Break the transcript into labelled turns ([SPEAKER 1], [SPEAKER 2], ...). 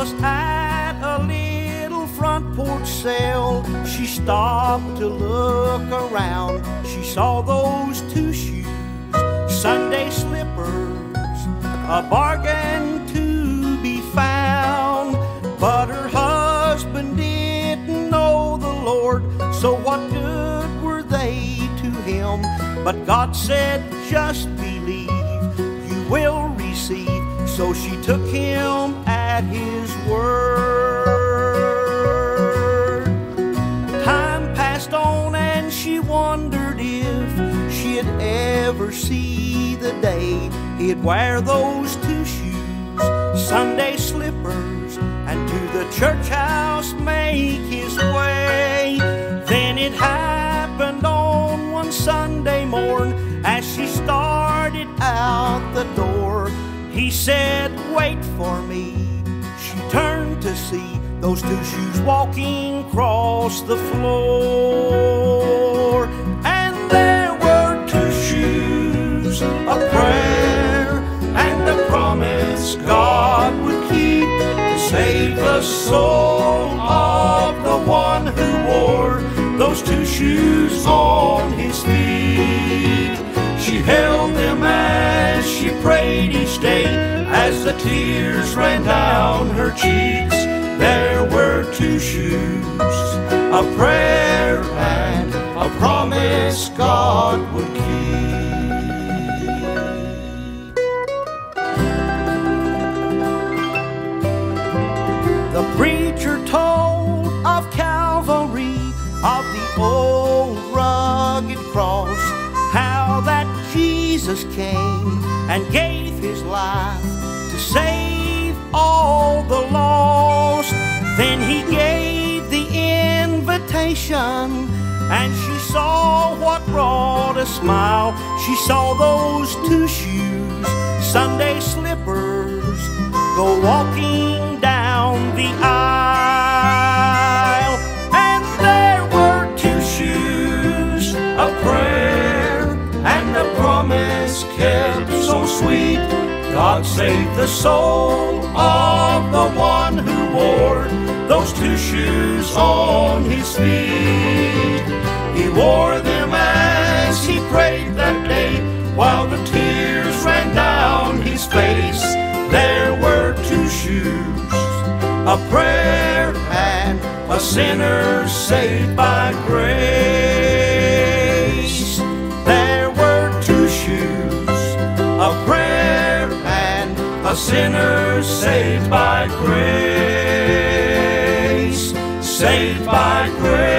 [SPEAKER 1] was at a little front porch sale. She stopped to look around. She saw those two shoes, Sunday slippers, a bargain to be found. But her husband didn't know the Lord, so what good were they to him? But God said, just believe, you will receive. So she took him at his word. Time passed on and she wondered if she'd ever see the day he'd wear those two shoes, Sunday slippers, and to the church house make his way. Then it happened on one Sunday morn, as she started out the door, he said, wait for me. She turned to see those two shoes walking across the floor. And there were two shoes, a prayer and a promise God would keep to save the soul of the one who wore those two shoes on his feet. She held them as she prayed each day, as the tears ran down her cheeks. There were two shoes, a prayer and a promise God would keep. The preacher told of Calvary, of the old rugged cross, how that Jesus came and gave his life to save all the lost. Then he gave the invitation, and she saw what brought a smile. She saw those two shoes, Sunday slippers, go walking down the aisle. And there were two shoes, a prayer and a promise kept so sweet. God saved the soul of the one who wore those two shoes on his feet. He wore them as he prayed that day, while the tears ran down his face. There were two shoes, a prayer and a sinner saved by grace. There were two shoes, a prayer and a sinner saved by grace. Saved by grace.